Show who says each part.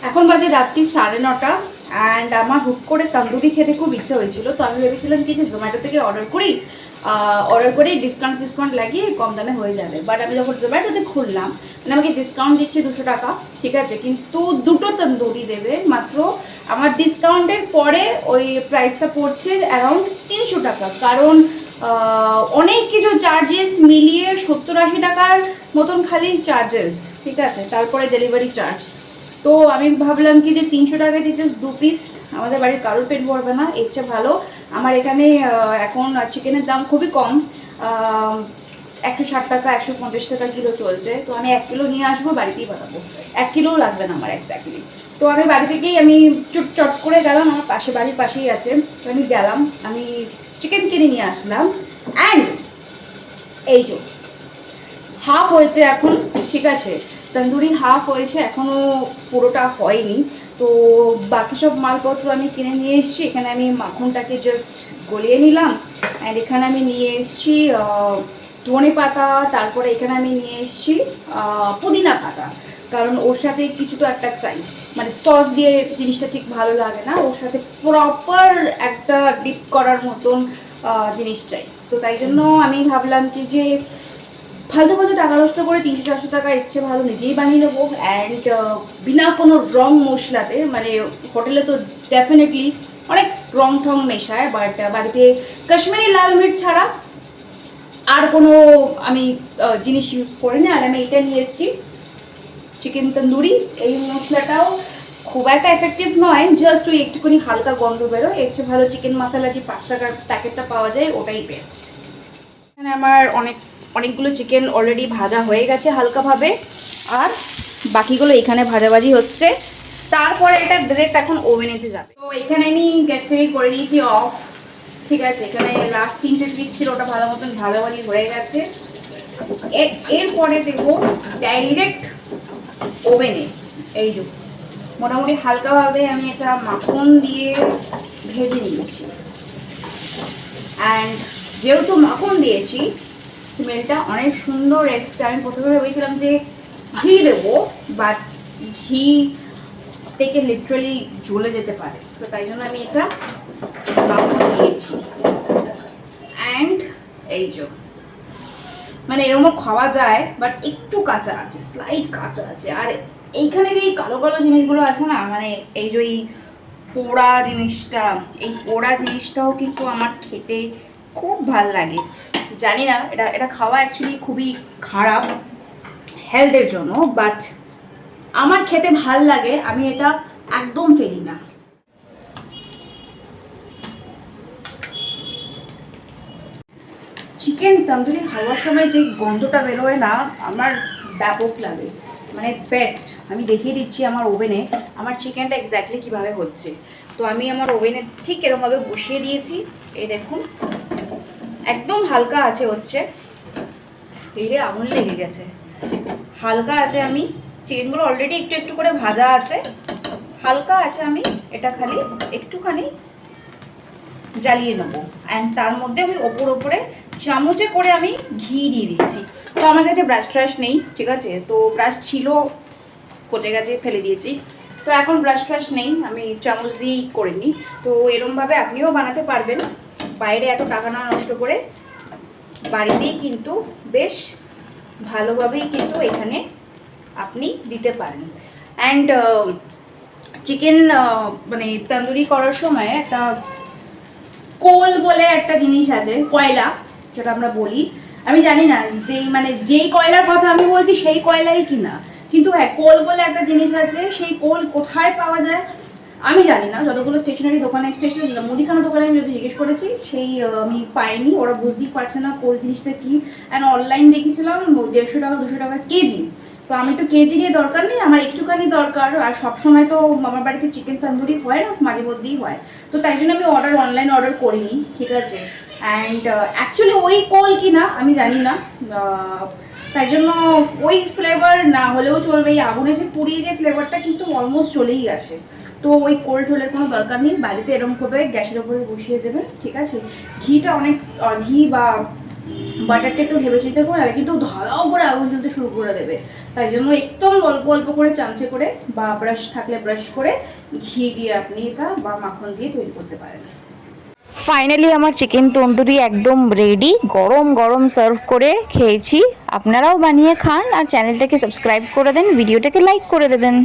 Speaker 1: এখন বাজে রাত্রি 9:30 অ্যান্ড আমার হুট করে তন্দুরি খেতে খুব ইচ্ছা হয়েছিল। তো আমি ভেবেছিলাম কি যে জোম্যাটো থেকে অর্ডার করে ডিসকাউন্ট লাগিয়ে কম দামে হয়ে যাবে। বাট আমি যখন জোম্যাটোতে খুললাম, মানে আমাকে ডিসকাউন্ট দিচ্ছে 200 টাকা, ঠিক আছে, কিন্তু দুটো তন্দুরি দেবে মাত্র। আমার ডিসকাউন্টের পরে ওই প্রাইসটা পড়ছে অ্যারাউন্ড 300 টাকা, কারণ অনেক কিছু চার্জেস মিলিয়ে 70-80 টাকার মতন খালি চার্জেস, ঠিক আছে, তারপরে ডেলিভারি চার্জ। তো আমি ভাবলাম কি যে 300 টাকায় দিয়ে জাস্ট 2 পিস আমাদের বাড়ির কারোর পেট ভরবে না, এর চেয়ে ভালো আমার এখানে এখন চিকেনের দাম খুবই কম, 160 টাকা 150 টাকা কিলো চলছে। তো আমি 1 কিলো নিয়ে আসবো, বাড়িতেই বানাবো। 1 কিলোও লাগবে না আমার এক্স্যাক্টলি। তো আমি বাড়ি থেকেই আমি চট করে গেলাম, আমার বাড়ির পাশেই আছে। তো আমি গেলাম, আমি চিকেন কিনে নিয়ে আসলাম। অ্যান্ড এই যে হাফ হয়েছে এখন, ঠিক আছে, তন্দুরি হাফ হয়েছে, এখনও পুরোটা হয়নি। তো বাকি সব মালপত্র আমি কিনে নিয়ে এসেছি। এখানে আমি মাখনটাকে জাস্ট গলিয়ে নিলাম। অ্যান্ড এখানে আমি নিয়ে এসেছি ধনে পাতা, তারপরে এখানে আমি নিয়ে এসেছি পুদিনা পাতা, কারণ ওর সাথে কিছু তো একটা চাই, মানে সস দিয়ে জিনিসটা ঠিক ভালো লাগে না, ওর সাথে প্রপার একটা ডিপ করার মতন জিনিস চাই। তো তাই জন্য আমি ভাবলাম কি যে ফালতু টাকা নষ্ট করে 300-400 টাকা ইচ্ছে ভালো নিজেই বানিয়ে নেবো। অ্যান্ড বিনা কোনো রং মশলাতে, মানে হোটেলে তো ডেফিনেটলি অনেক রং ঠং মেশায়, বাট বাড়িতে কাশ্মীরি লাল মির্চ ছাড়া আর কোনো আমি জিনিস ইউজ করি না। আর আমি এটা নিয়ে এসেছি চিকেন তন্দুরি। এই মশলাটাও খুব একটা এফেক্টিভ নয়, জাস্ট ওই একটুখানি হালকা গন্ধ বেরোয়। এর চেয়ে ভালো চিকেন মশলা যে 5 টাকার প্যাকেটটা পাওয়া যায় ওটাই বেস্ট। এখানে আমার অনেকগুলো চিকেন অলরেডি ভাজা হয়ে গেছে হালকাভাবে, আর বাকিগুলো এখানে ভাজাভাজি হচ্ছে। তারপরে এটা ডিরেক্ট এখন ওভেনেতে যাবে। তো এখানে আমি গ্যাসটাকে করে দিয়েছি অফ, ঠিক আছে। এখানে লাস্ট 3টে পিস ছিল, ওটা ভালো মতন ভাজাভাজি হয়ে গেছে। এরপরে দেবো ডাইরেক্ট ওভেনে। এই যে মোটামুটি হালকাভাবে আমি এটা মাখন দিয়ে ভেজে নিয়েছি। অ্যান্ড যেহেতু মাখন দিয়েছি, স্মেলটা অনেক সুন্দর এসছে। আমি প্রথমে ভেবেছিলাম যে ঘি দেবো, বাট ঘি থেকে লিটারালি জ্বলে যেতে পারে, তো তাই জন্য আমি এটা মাখন দিয়েছি। অ্যান্ড এই যে মানে এরকম খাওয়া যায়, বাট একটু কাঁচা আছে, স্লাইড কাঁচা আছে। আর এইখানে যে এই কালো কালো জিনিসগুলো আছে না, মানে এই যে পোড়া জিনিসটা, এই পোড়া জিনিসটাও কিন্তু আমার খেতে খুব ভাল লাগে। জানি না এটা খাওয়া অ্যাকচুয়ালি খুবই খারাপ হেলথের জন্য, বাট আমার খেতে ভাল লাগে, আমি এটা একদম ফেলি না। চিকেন তন্দুরি হওয়ার সময় যে গন্ধটা বেরোয় না, আমার ব্যাপক লাগে, মানে বেস্ট। আমি দেখিয়ে দিচ্ছি আমার ওভেনে আমার চিকেনটা এক্স্যাক্টলি কীভাবে হচ্ছে। তো আমি আমার ওভেনে ঠিক এরকমভাবে বসিয়ে দিয়েছি, এই দেখুন একদম হালকা আছে হচ্ছে, এই রে আগুন লেগে গেছে, হালকা আছে। আমি চিকেনগুলো অলরেডি একটু একটু করে ভাজা আছে, হালকা আছে। আমি এটা খালি একটুখানি জ্বালিয়ে নেবো। অ্যান্ড তার মধ্যে আমি ওপরে চামচে করে আমি ঘি দিয়ে দিচ্ছি। তো আমার কাছে ব্রাশ ট্রাশ নেই, ঠিক আছে, তো ব্রাশ ছিল পচে গেছে, ফেলে দিয়েছি। তো এখন ব্রাশ ট্রাশ নেই, আমি চামচ দিয়েই করে নিই। তো এরমভাবে আপনিও বানাতে পারবেন, বাইরে এত টাকা না নষ্ট করে বাড়িতেই কিন্তু বেশ ভালোভাবেই কিন্তু এখানে আপনি দিতে পারেন। অ্যান্ড চিকেন মানে তন্দুরি করার সময় একটা কোল বলে একটা জিনিস আছে, কয়লা যেটা আমরা বলি, আমি জানি না যেই কয়লার কথা আমি বলছি সেই কয়লাই কিনা, কিন্তু হ্যাঁ কোল বলে একটা জিনিস আছে। সেই কোল কোথায় পাওয়া যায় আমি জানি না। যতগুলো স্টেশনারি দোকানে, মুদিখানা দোকানে আমি যদি জিজ্ঞেস করেছি, সেই আমি পাইনি, ওরা বুঝতেই পারছে না কোল জিনিসটা কি। অ্যান্ড অনলাইন দেখেছিলাম 150 টাকা 200 টাকা কেজি। তো আমি তো কেজি নিয়ে দরকার নেই, আমার একটুখানি দরকার। আর সবসময় তো আমার বাড়িতে চিকেন তন্দুরি হয় না, মাঝে মধ্যেই হয়। তো তাই জন্য আমি অনলাইন অর্ডার করিনি, ঠিক আছে। অ্যান্ড অ্যাকচুয়ালি ওই কোল কি না আমি জানি না, তাই জন্য ওই ফ্লেভার না হলেও চলবে। এই আগুনে যে পুড়িয়ে যে ফ্লেভারটা কিন্তু অলমোস্ট চলেই আসে। তো ওই কোল্ড হোলের কোনো দরকার নেই, বাড়িতে এরকমভাবে গ্যাসের ওপরে বসিয়ে দেবেন, ঠিক আছে। ঘিটা অনেক ঘি বা বাটারটা একটু ভেবে চিন্তে করে আর কিন্তু ধারাও করে আগুন জ্বলতে শুরু করে দেবে। তাই জন্য একদম অল্প অল্প করে চামচে করে বা ব্রাশ থাকলে ব্রাশ করে ঘি দিয়ে আপনি এটা বা মাখন দিয়ে তৈরি করতে পারেন।
Speaker 2: ফাইনালি আমার চিকেন তন্দুরি একদম রেডি, গরম গরম সার্ভ করে খেয়েছি। আপনারাও বানিয়ে খান আর চ্যানেলটাকে সাবস্ক্রাইব করে দেন, ভিডিওটাকে লাইক করে দেবেন।